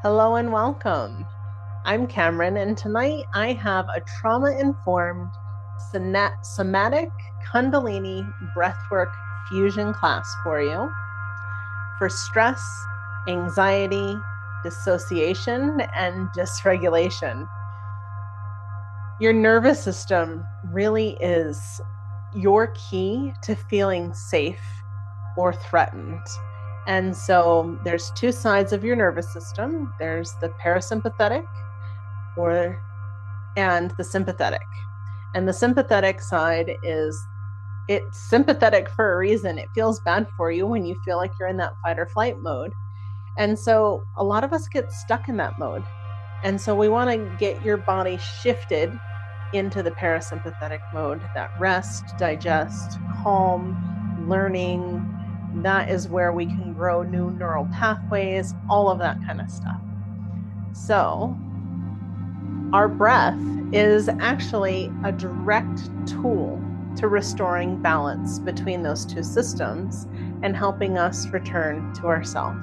Hello and welcome. I'm Cameron, and tonight I have a trauma-informed somatic Kundalini breathwork fusion class for you for stress, anxiety, dissociation, and dysregulation. Your nervous system really is your key to feeling safe or threatened. And so there's two sides of your nervous system. There's the parasympathetic and the sympathetic. And the sympathetic side it's sympathetic for a reason. It feels bad for you when you feel like you're in that fight or flight mode. And so a lot of us get stuck in that mode. And so we want to get your body shifted into the parasympathetic mode, that rest, digest, calm, learning. That is where we can grow new neural pathways, all of that kind of stuff. So our breath is actually a direct tool to restoring balance between those two systems and helping us return to ourselves.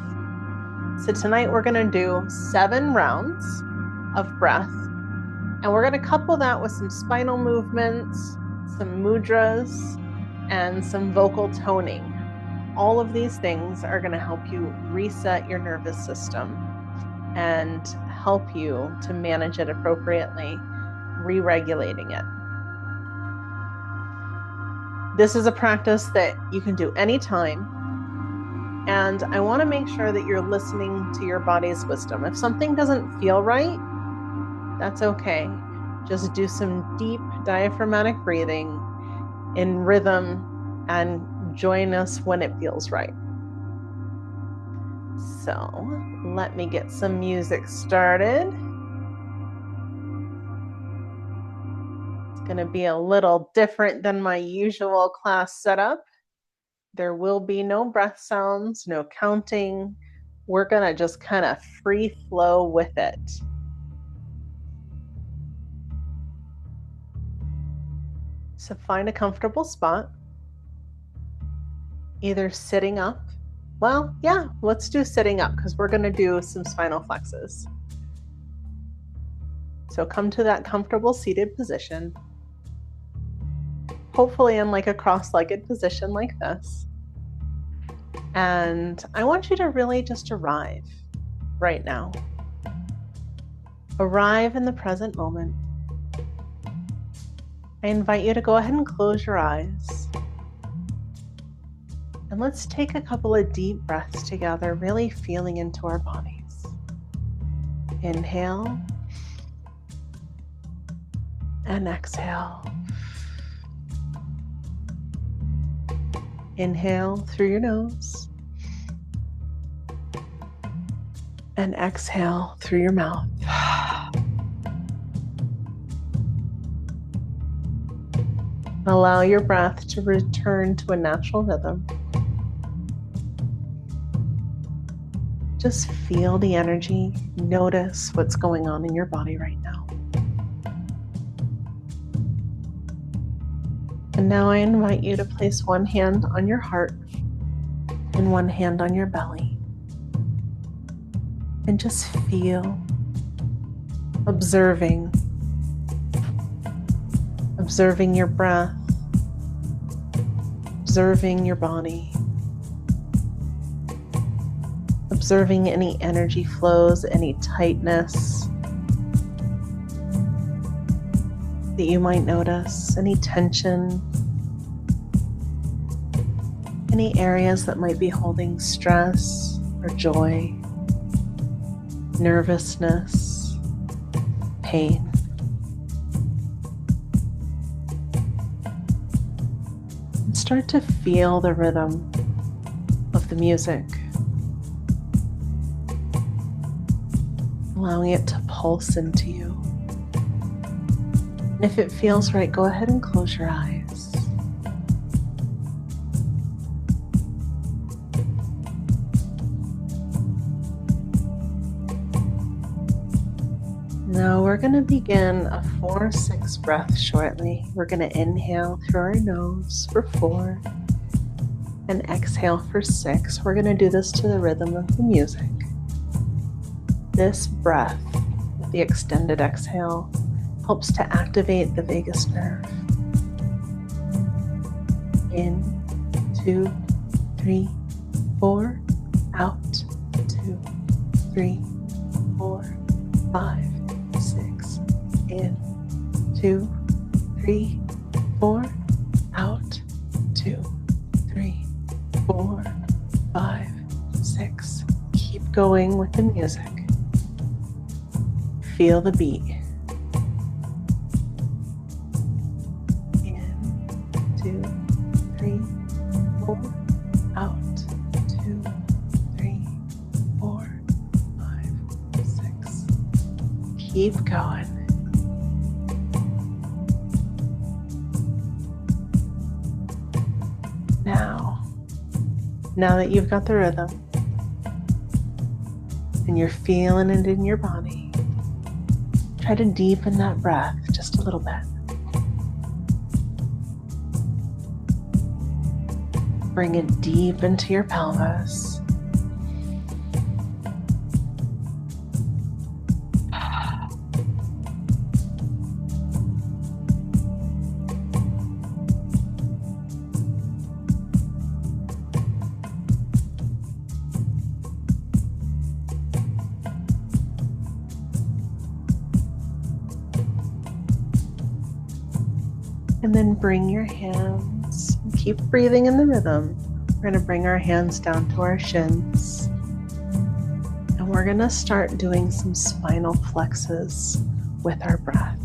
So tonight we're going to do 7 rounds of breath, and we're going to couple that with some spinal movements, some mudras, and some vocal toning. All of these things are going to help you reset your nervous system and help you to manage it appropriately, re-regulating it. This is a practice that you can do anytime, and I want to make sure that you're listening to your body's wisdom. If something doesn't feel right, that's okay. Just do some deep diaphragmatic breathing in rhythm and join us when it feels right. So let me get some music started. It's going to be a little different than my usual class setup. There will be no breath sounds, no counting. We're going to just kind of free flow with it. So find a comfortable spot. Either sitting up. Well, yeah, let's do sitting up because we're going to do some spinal flexes. So come to that comfortable seated position. Hopefully in like a cross-legged position like this. And I want you to really just arrive right now. Arrive in the present moment. I invite you to go ahead and close your eyes. And let's take a couple of deep breaths together, really feeling into our bodies. Inhale and exhale. Inhale through your nose and exhale through your mouth. Allow your breath to return to a natural rhythm. Just feel the energy. Notice what's going on in your body right now. And now I invite you to place one hand on your heart and one hand on your belly. And just feel, observing your breath, observing your body. Observing any energy flows, any tightness that you might notice, any tension, any areas that might be holding stress or joy, nervousness, pain. And start to feel the rhythm of the music. Allowing it to pulse into you. And if it feels right, go ahead and close your eyes. Now we're going to begin a 4-6 breath shortly. We're going to inhale through our nose for 4 and exhale for 6. We're going to do this to the rhythm of the music. This breath, with the extended exhale, helps to activate the vagus nerve. In, 2, 3, 4, out, 2, 3, 4, 5, 6, in, 2, 3, 4, out, 2, 3, 4, 5, 6. Keep going with the music. Feel the beat. In, 2, 3, 4, out, 2, 3, 4, 5, 6. Keep going. Now that you've got the rhythm and you're feeling it in your body, try to deepen that breath just a little bit. Bring it deep into your pelvis. And then bring your hands, keep breathing in the rhythm. We're going to bring our hands down to our shins. And we're going to start doing some spinal flexes with our breath.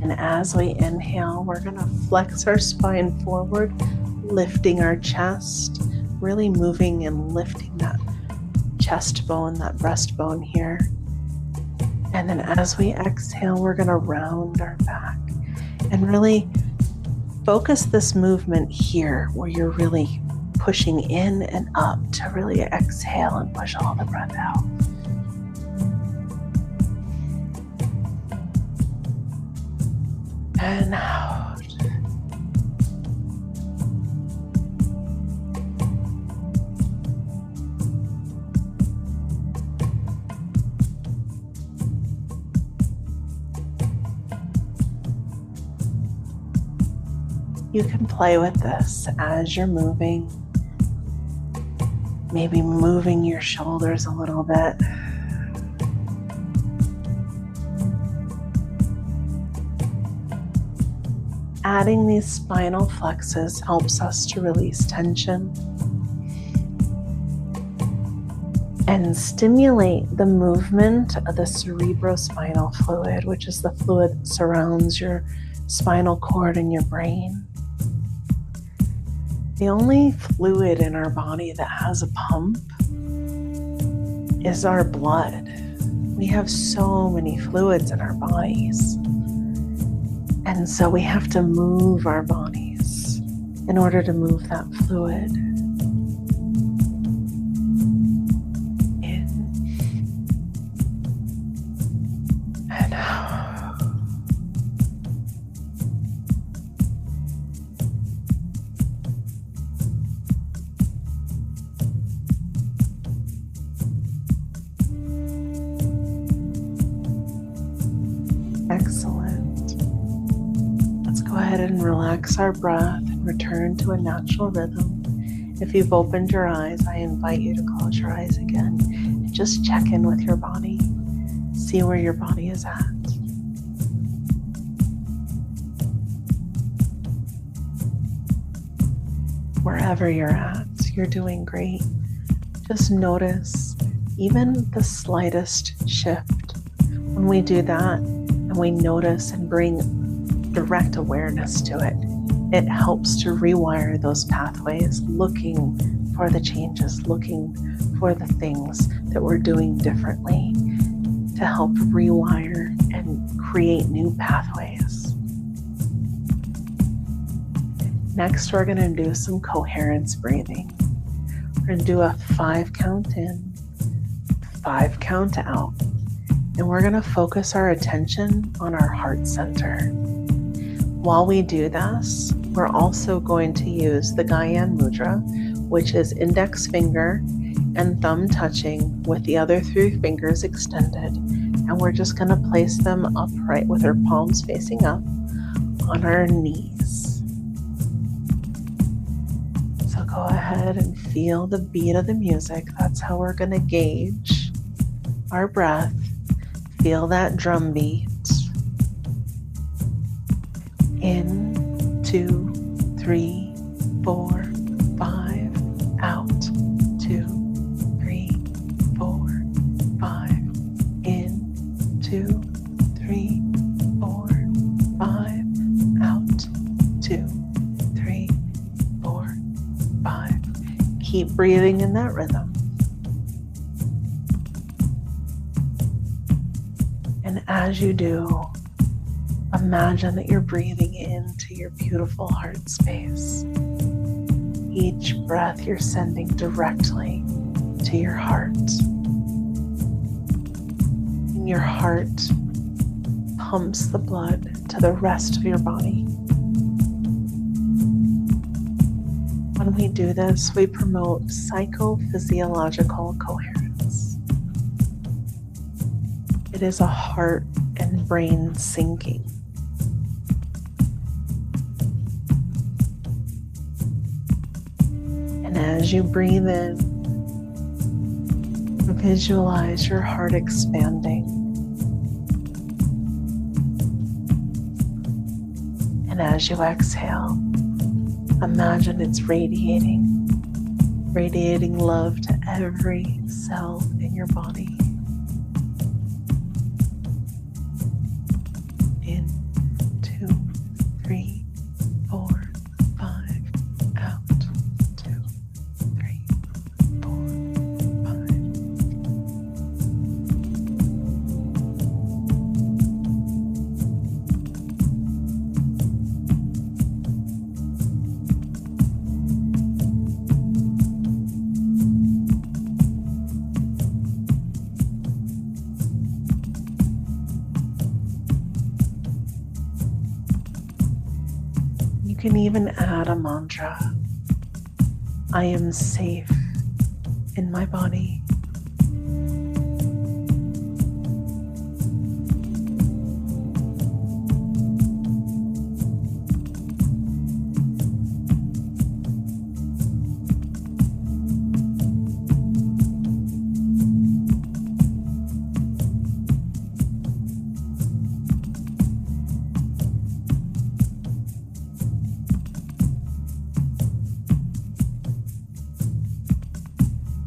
And as we inhale, we're going to flex our spine forward, lifting our chest, really moving and lifting that chest bone, that breastbone here. And then as we exhale, we're going to round our back. And really focus this movement here where you're really pushing in and up to really exhale and push all the breath out. And out. You can play with this as you're moving, maybe moving your shoulders a little bit. Adding these spinal flexes helps us to release tension and stimulate the movement of the cerebrospinal fluid, which is the fluid that surrounds your spinal cord and your brain. The only fluid in our body that has a pump is our blood. We have so many fluids in our bodies. And so we have to move our bodies in order to move that fluid. In and out. Excellent. Let's go ahead and relax our breath and return to a natural rhythm. If you've opened your eyes, I invite you to close your eyes again and just check in with your body. See where your body is at. Wherever you're at, you're doing great. Just notice even the slightest shift. When we do that, and we notice and bring direct awareness to it, it helps to rewire those pathways, looking for the changes, looking for the things that we're doing differently to help rewire and create new pathways. Next, we're going to do some coherence breathing. We're going to do a 5 count in, 5 count out. And we're going to focus our attention on our heart center. While we do this, we're also going to use the Gyan mudra, which is index finger and thumb touching with the other 3 fingers extended. And we're just going to place them upright with our palms facing up on our knees. So go ahead and feel the beat of the music. That's how we're going to gauge our breath. Feel that drum beat. In, 2, 3, 4, 5. Out, 2, 3, 4, 5. In, 2, 3, 4, 5. Out, 2, 3, 4, 5. Keep breathing in that rhythm. And as you do, imagine that you're breathing into your beautiful heart space. Each breath you're sending directly to your heart. And your heart pumps the blood to the rest of your body. When we do this, we promote psychophysiological coherence. It is a heart and brain syncing. And as you breathe in, visualize your heart expanding. And as you exhale, imagine it's radiating love to every cell in your body. In, 2, 3, 4, 5. Out, 2, 3, 4, 5. You can even add a mantra. I am safe in my body.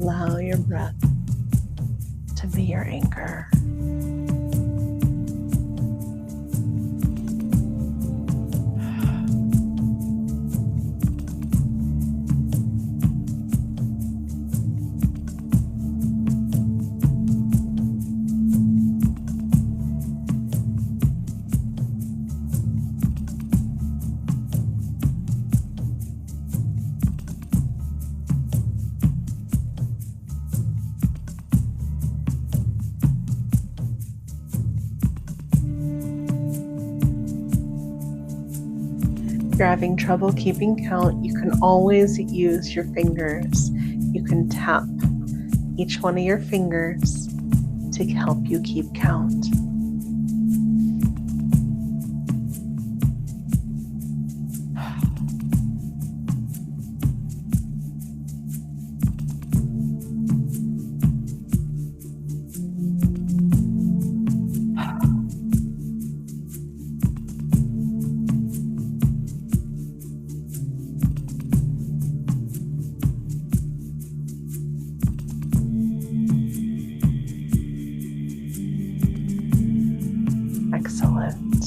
Allow your breath to be your anchor. If you're having trouble keeping count, you can always use your fingers. You can tap each one of your fingers to help you keep count. Excellent.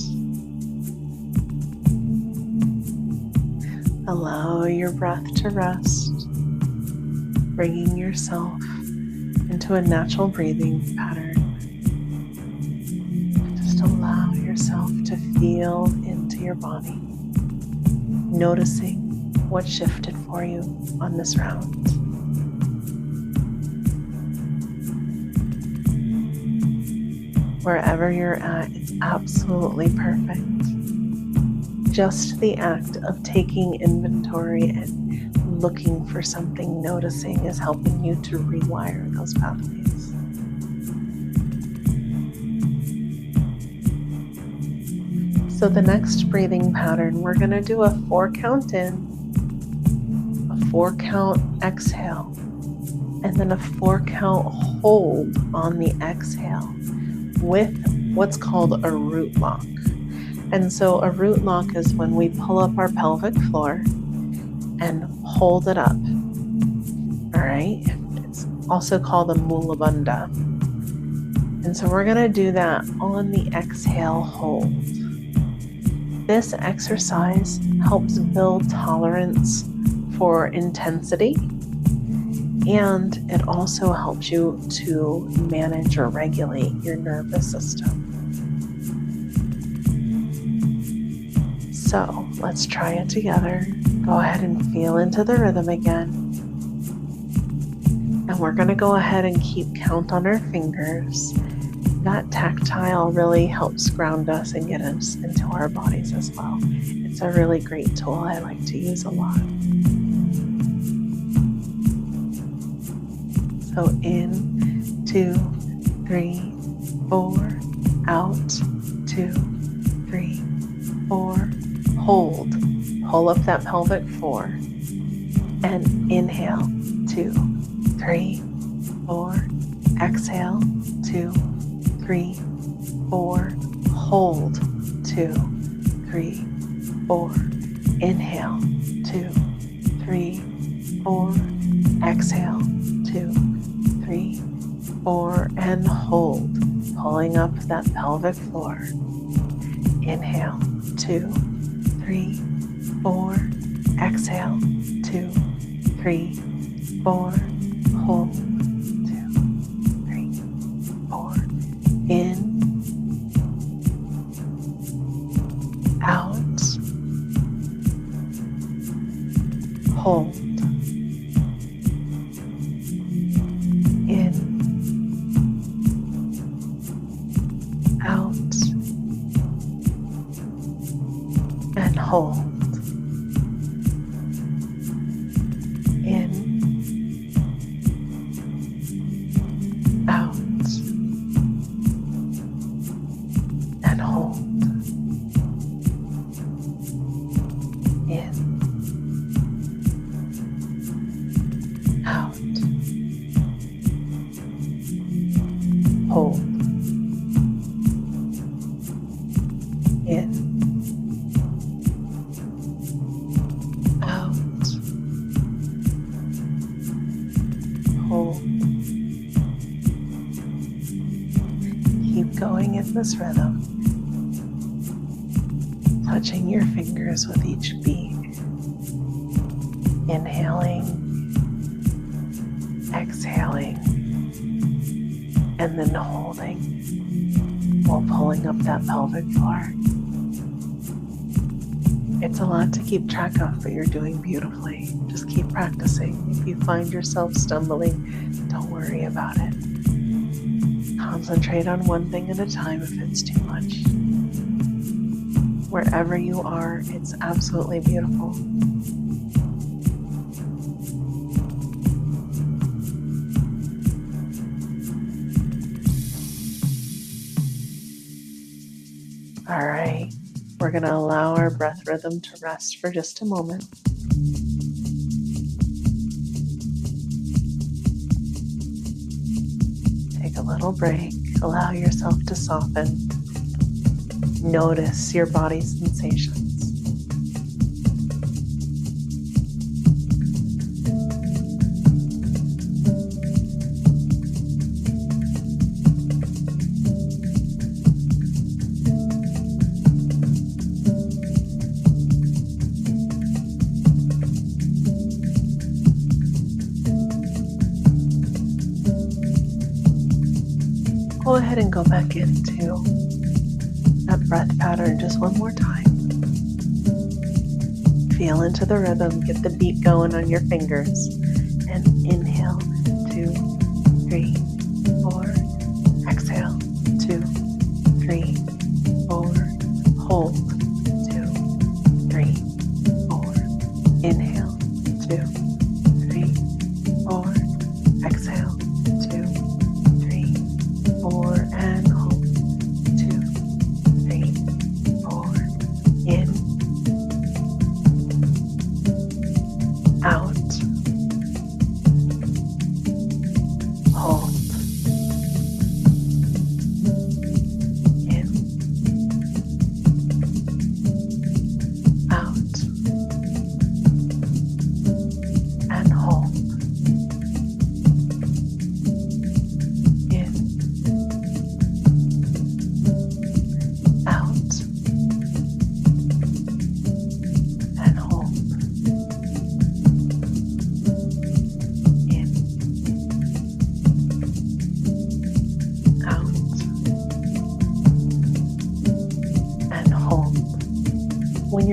Allow your breath to rest, bringing yourself into a natural breathing pattern. Just allow yourself to feel into your body, noticing what shifted for you on this round. Wherever you're at, it's absolutely perfect. Just the act of taking inventory and looking for something, noticing is helping you to rewire those pathways. So the next breathing pattern, we're going to do a 4 count in, a 4 count exhale, and then a 4 count hold on the exhale with what's called a root lock. And so a root lock is when we pull up our pelvic floor and hold it up. All right. It's also called a mula bandha. And so we're going to do that on the exhale hold. This exercise helps build tolerance for intensity, and it also helps you to manage or regulate your nervous system. So let's try it together. Go ahead and feel into the rhythm again. And we're going to go ahead and keep count on our fingers. That tactile really helps ground us and get us into our bodies as well. It's a really great tool I like to use a lot. So in, 2, 3, 4, out, 2, 3, 4, hold, pull up that pelvic floor, and inhale, 2, 3, 4, exhale, 2, 3, 4, hold, 2, 3, 4, inhale, 2, 3, 4, exhale, 2, 3, 4, and hold, pulling up that pelvic floor. Inhale, 2, 3, 4, exhale, 2, 3, 4, hold, 2, 3, 4, in, out, hold, in, out, and hold, in, out, and hold, in, out, hold, in, out, hold. Keep going in this rhythm, touching your fingers with each beat, inhaling, exhaling, and then holding while pulling up that pelvic floor. It's a lot to keep track of, but you're doing beautifully. Just keep practicing. If you find yourself stumbling, don't worry about it. Concentrate on one thing at a time if it's too much. Wherever you are, it's absolutely beautiful. All right, we're going to allow our breath rhythm to rest for just a moment. Take a little break, allow yourself to soften. Notice your body's sensations. Go ahead and go back into that breath pattern just one more time. Feel into the rhythm, get the beat going on your fingers, and inhale, 2, 3, 4, exhale, 2, 3, 4, hold, 2, 3, 4, inhale, 2,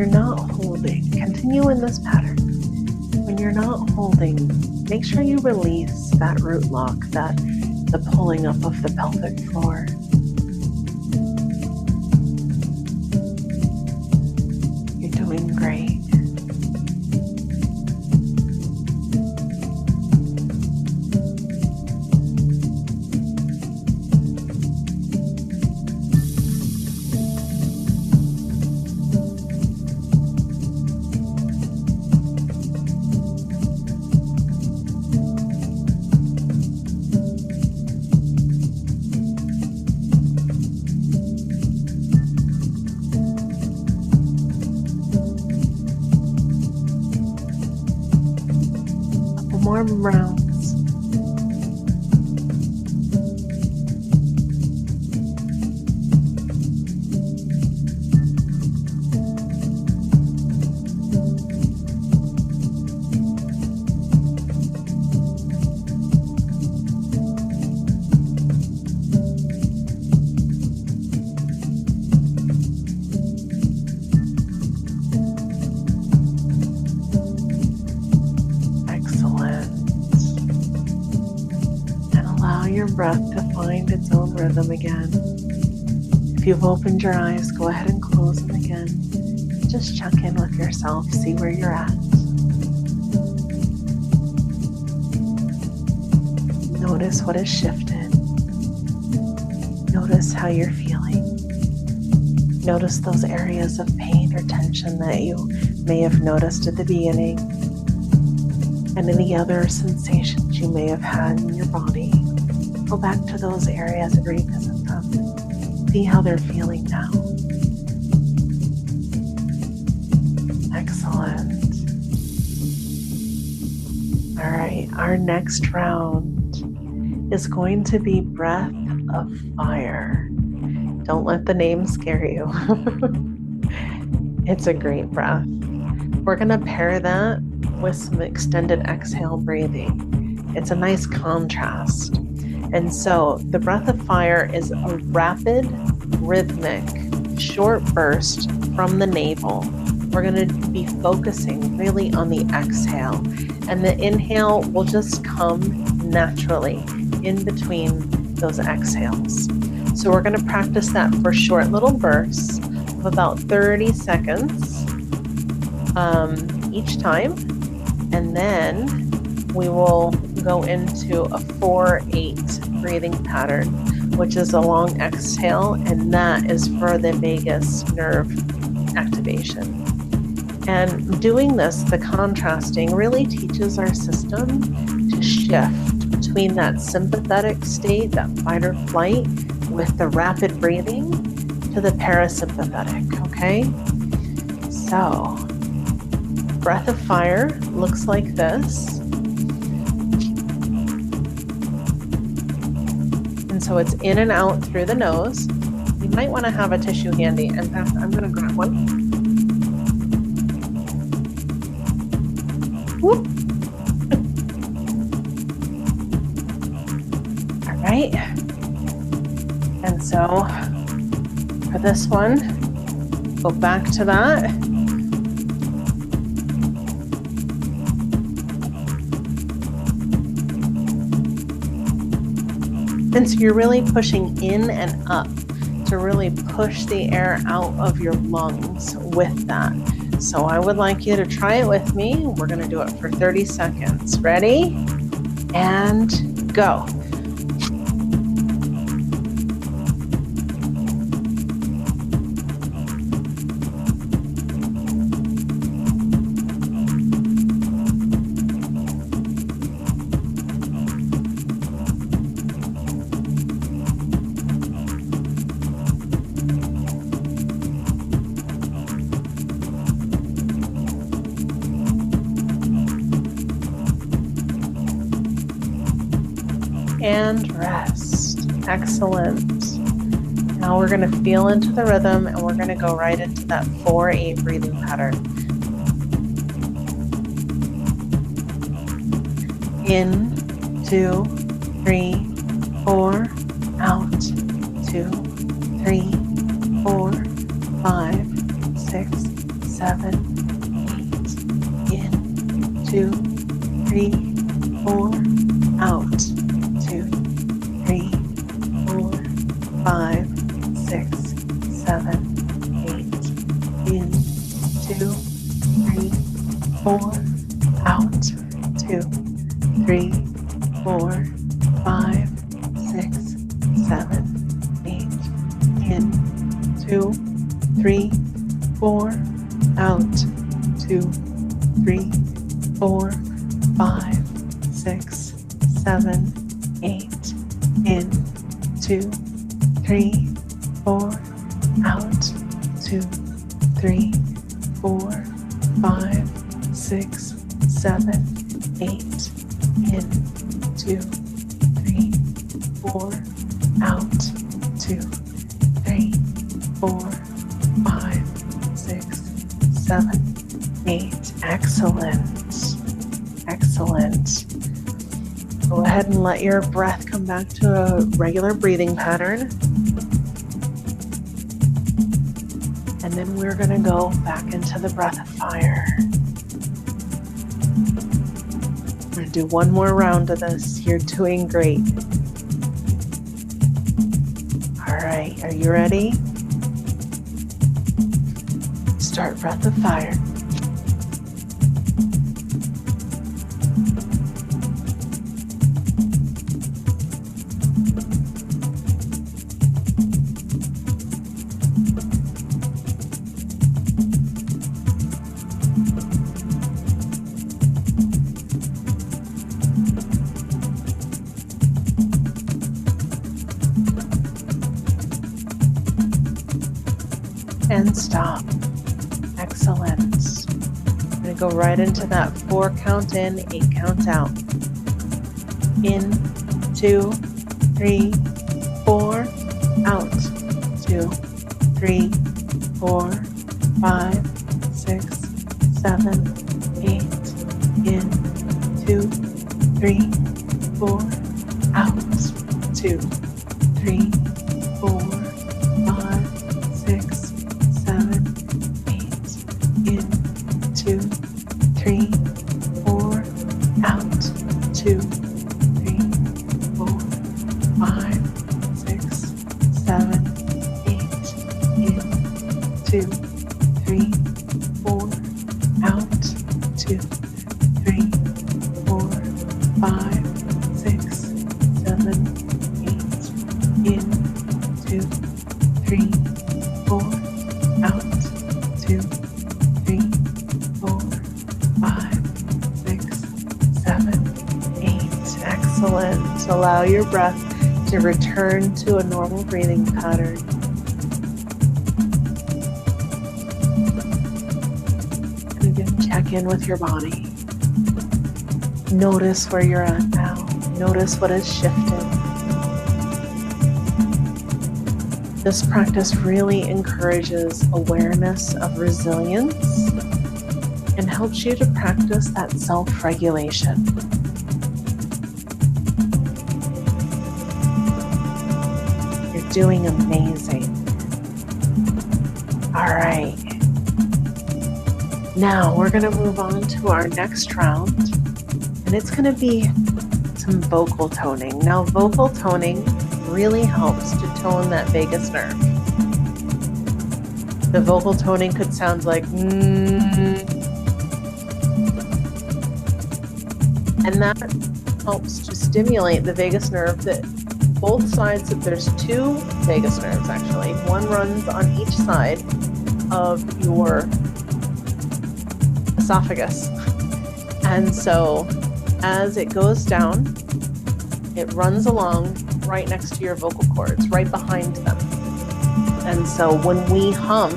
you're not holding, continue in this pattern. When you're not holding, make sure you release that root lock, the pulling up of the pelvic floor. You're doing great. More rounds. Your breath to find its own rhythm again. If you've opened your eyes, go ahead and close them again. Just check in with yourself, see where you're at. Notice what has shifted. Notice how you're feeling. Notice those areas of pain or tension that you may have noticed at the beginning, and any other sensations you may have had in your body. Go back to those areas and revisit them. See how they're feeling now. Excellent. All right, our next round is going to be breath of fire. Don't let the name scare you. It's a great breath. We're going to pair that with some extended exhale breathing. It's a nice contrast. And so the breath of fire is a rapid, rhythmic, short burst from the navel. We're going to be focusing really on the exhale. And the inhale will just come naturally in between those exhales. So we're going to practice that for short little bursts of about 30 seconds each time. And then we will go into a 4-8 breathing pattern, which is a long exhale, and that is for the vagus nerve activation. And doing this, the contrasting, really teaches our system to shift between that sympathetic state, that fight or flight, with the rapid breathing, to the parasympathetic, okay? So, breath of fire looks like this. So it's in and out through the nose. You might want to have a tissue handy. In fact, I'm going to grab one. Whoop. All right. And so for this one, go back to that. And so you're really pushing in and up to really push the air out of your lungs with that. So I would like you to try it with me. We're going to do it for 30 seconds. Ready? And go. And rest. Excellent. Now we're going to feel into the rhythm, and we're going to go right into that 4-8 breathing pattern. In, 2, 3, 4, out, 2, 3, 4, 5, 6, 7, 8. In, 2, 3, 4. Out. 2, 3, 4, 5, 6, 7, 8. In, 2, 3, 4. Out. 2, 3, 4, 5, 6, 7, 8. In, 2, 3, 4. Out. 2, 3, 4, 5, 6, 7, 8. In, 2, 3, 4. Out. 2, 3, 4, 5, 6, 7, 8. In, 2, 3, 4. Out. 2, 3, 4, 5, 6, 7, 8. Excellent. Excellent. Go ahead and let your breath come back to a regular breathing pattern. And then we're going to go back into the breath of fire. We're going to do one more round of this. You're doing great. All right, are you ready? Start breath of fire. And stop. Excellent. I'm going to go right into that 4 count in, 8 count out. In, 2, 3, 4, out. 2, 3, 4, 5, 6, 7, 8. In, 2, 3, 4, out. 2, 3, 4, 5, 6, 7, 8. In, 2, 3, 4, out. 2, 3, 4, 5, 6, 7, 8. In, 2, 3, 4, out. 2, 3, 4, 5, 6, 7, 8. In, 2, 3, 4, out. 2, 3, 4, 5, 6, 7, 8. Excellent. Allow your breath to return to a normal breathing pattern. And again, check in with your body. Notice where you're at now. Notice what has shifted. This practice really encourages awareness of resilience and helps you to practice that self-regulation. You're doing amazing. All right. Now we're going to move on to our next round, and it's going to be some vocal toning. Now, vocal toning really helps to tone that vagus nerve. The vocal toning could sound like and that helps to stimulate the vagus nerve that both sides of, there's 2 vagus nerves actually. One runs on each side of your esophagus. And so as it goes down, it runs along right next to your vocal cords, right behind them. And so when we hum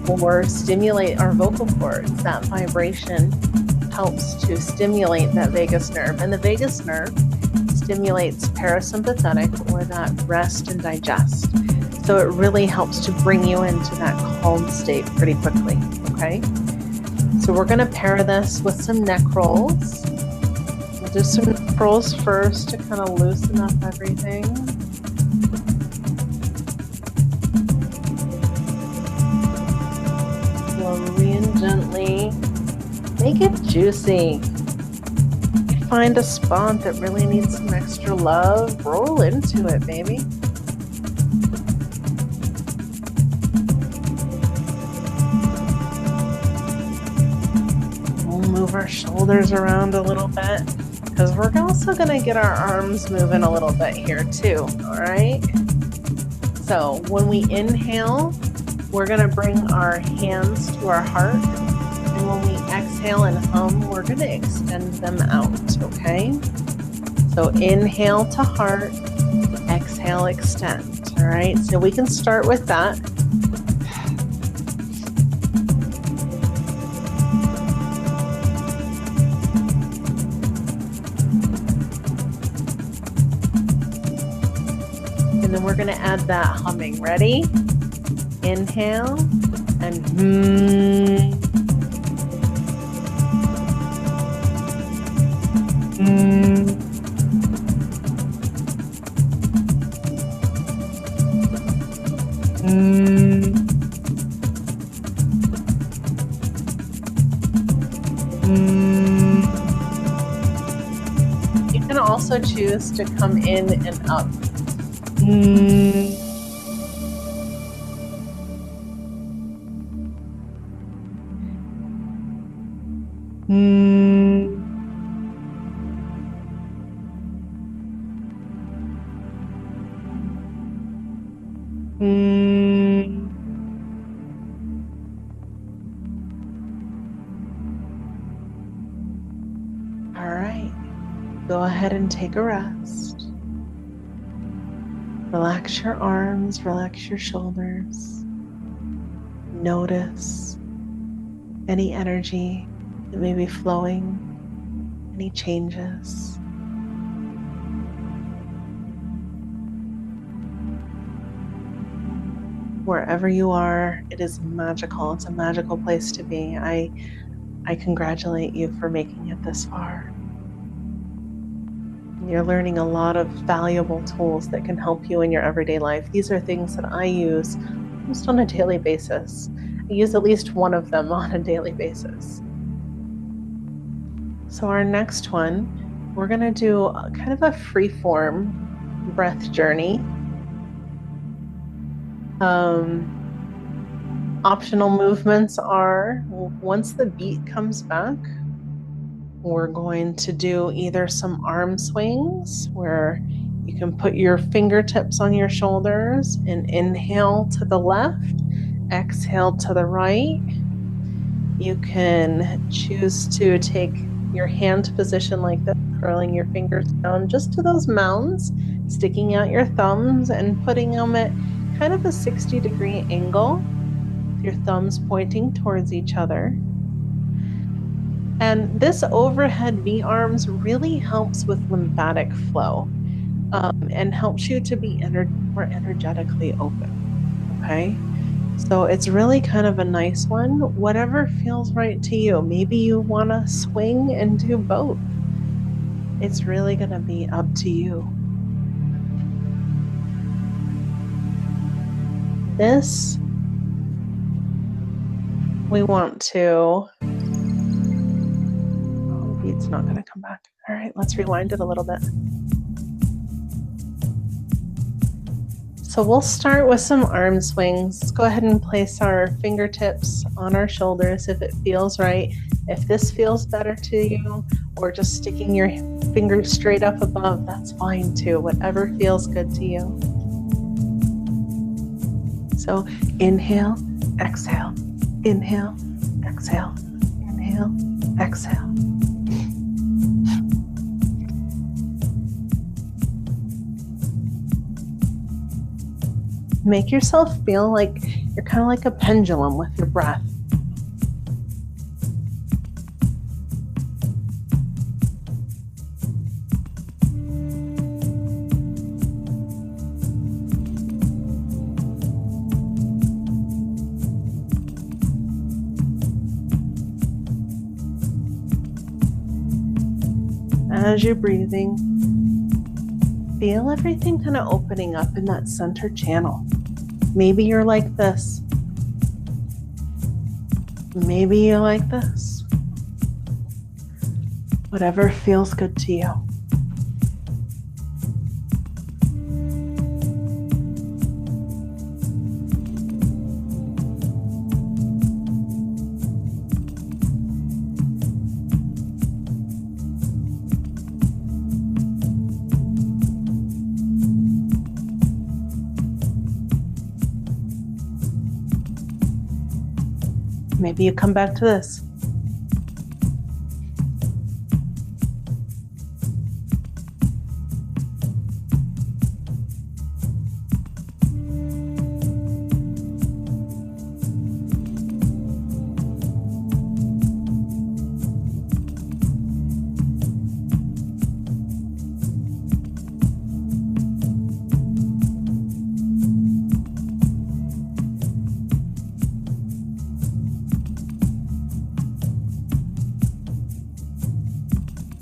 or stimulate our vocal cords, that vibration helps to stimulate that vagus nerve. And the vagus nerve stimulates parasympathetic, or that rest and digest. So it really helps to bring you into that calm state pretty quickly, okay? So we're going to pair this with some neck rolls. We'll do some neck rolls first to kind of loosen up everything. Slowly and gently make it juicy. Find a spot that really needs some extra love, roll into it, baby. We'll move our shoulders around a little bit because we're also going to get our arms moving a little bit here too, all right? So when we inhale, we're going to bring our hands to our heart. And when we exhale and hum, we're going to extend them out, okay? So inhale to heart, exhale, extend, all right? So we can start with that. And then we're going to add that humming. Ready? Inhale and You can also choose to come in and up. All right, go ahead and take a rest. Relax your arms, relax your shoulders. Notice any energy that may be flowing, any changes. Wherever you are, it is magical. It's a magical place to be. I congratulate you for making it this far. You're learning a lot of valuable tools that can help you in your everyday life. These are things that I use almost on a daily basis. I use at least one of them on a daily basis. So our next one, we're going to do kind of a free-form breath journey. Optional movements are, once the beat comes back, we're going to do either some arm swings where you can put your fingertips on your shoulders and inhale to the left, exhale to the right. You can choose to take your hand position like this, curling your fingers down just to those mounds, sticking out your thumbs and putting them at kind of a 60-degree angle, with your thumbs pointing towards each other. And this overhead V-arms really helps with lymphatic flow and helps you to be more energetically open, okay? So it's really kind of a nice one, whatever feels right to you. Maybe you want to swing and do both. It's really going to be up to you. This, we want to, the beat's not going to come back. All right, let's rewind it a little bit. So we'll start with some arm swings. Let's go ahead and place our fingertips on our shoulders if it feels right. If this feels better to you, or just sticking your fingers straight up above, that's fine too. Whatever feels good to you. So inhale, exhale, inhale, exhale, inhale, exhale. Make yourself feel like you're kind of like a pendulum with your breath. As you're breathing, feel everything kind of opening up in that center channel. Maybe you're like this. Maybe you like this. Whatever feels good to you. Maybe you come back to this.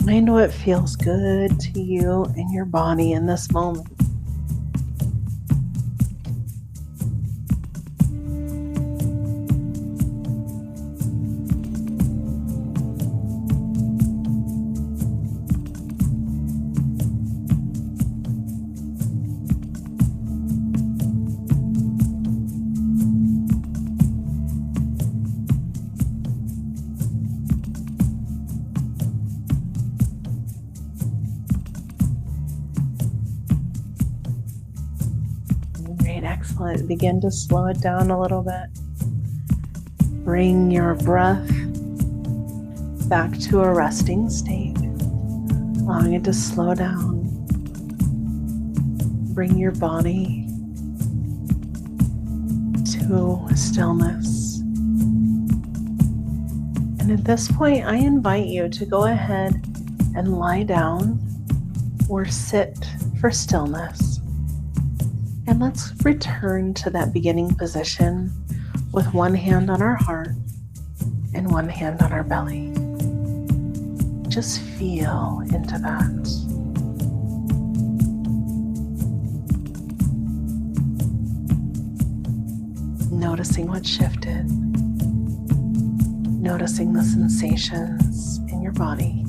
Find what feels good to you and your body in this moment. Excellent. Begin to slow it down a little bit. Bring your breath back to a resting state, allowing it to slow down. Bring your body to stillness. And at this point, I invite you to go ahead and lie down or sit for stillness. And let's return to that beginning position with one hand on our heart and one hand on our belly. Just feel into that. Noticing what shifted. Noticing the sensations in your body.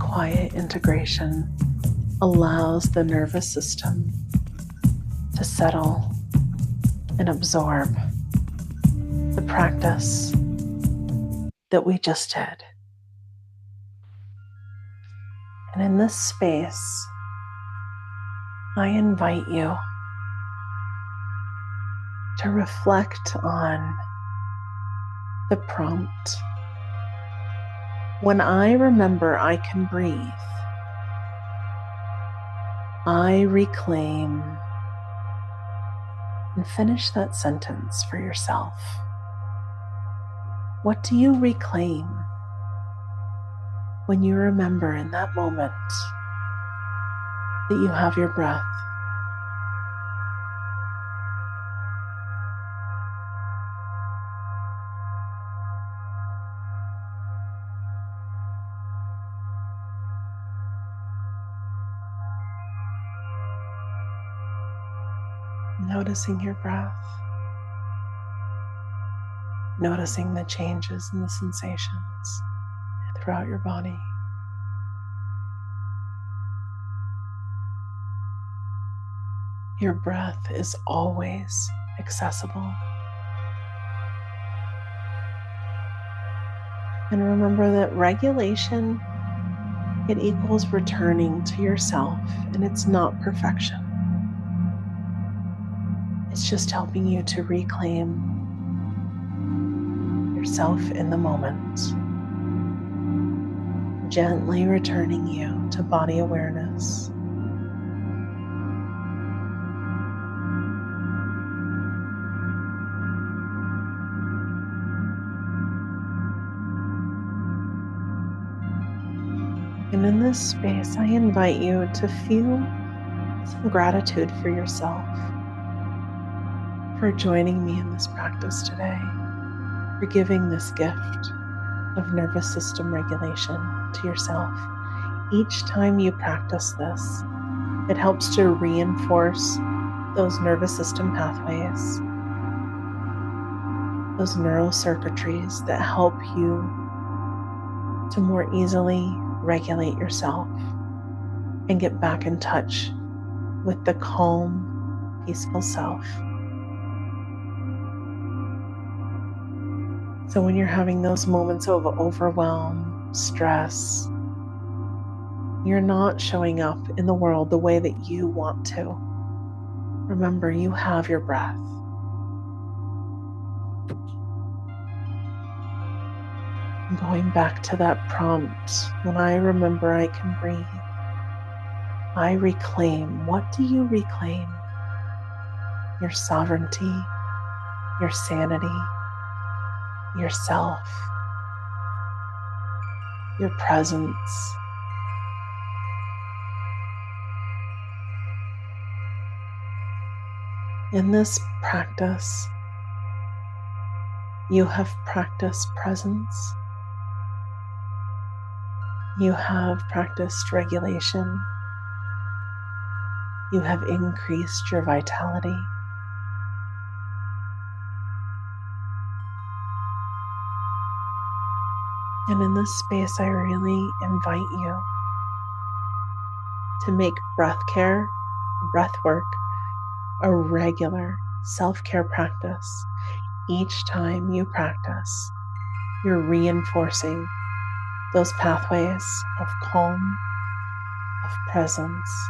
Quiet integration allows the nervous system to settle and absorb the practice that we just did. And in this space, I invite you to reflect on the prompt. When I remember I can breathe, I reclaim, and finish that sentence for yourself. What do you reclaim when you remember in that moment that you have your breath? Noticing your breath, noticing the changes and the sensations throughout your body. Your breath is always accessible. And remember that regulation, it equals returning to yourself, and it's not perfection. It's just helping you to reclaim yourself in the moment, gently returning you to body awareness. And in this space, I invite you to feel some gratitude for yourself, for joining me in this practice today, for giving this gift of nervous system regulation to yourself. Each time you practice this, it helps to reinforce those nervous system pathways, those neural circuitries that help you to more easily regulate yourself and get back in touch with the calm, peaceful self. So when you're having those moments of overwhelm, stress, you're not showing up in the world the way that you want to. Remember, you have your breath. Going back to that prompt, when I remember I can breathe, I reclaim. What do you reclaim? Your sovereignty, your sanity, yourself, your presence. In this practice, you have practiced presence. You have practiced regulation. You have increased your vitality. And in this space, I really invite you to make breathwork, a regular self-care practice. Each time you practice, you're reinforcing those pathways of calm, of presence.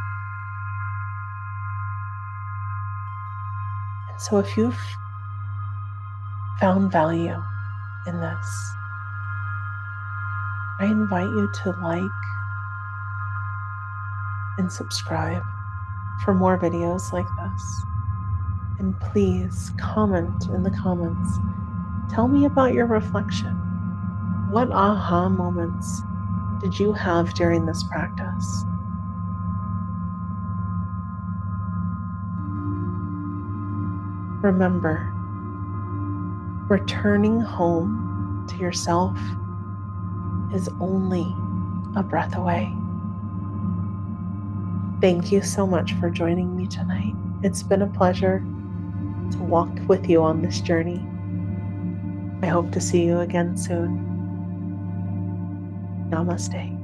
And so if you've found value in this, I invite you to like and subscribe for more videos like this. And please comment in the comments. Tell me about your reflection. What aha moments did you have during this practice? Remember, returning home to yourself is only a breath away. Thank you so much for joining me tonight. It's been a pleasure to walk with you on this journey. I hope to see you again soon. Namaste.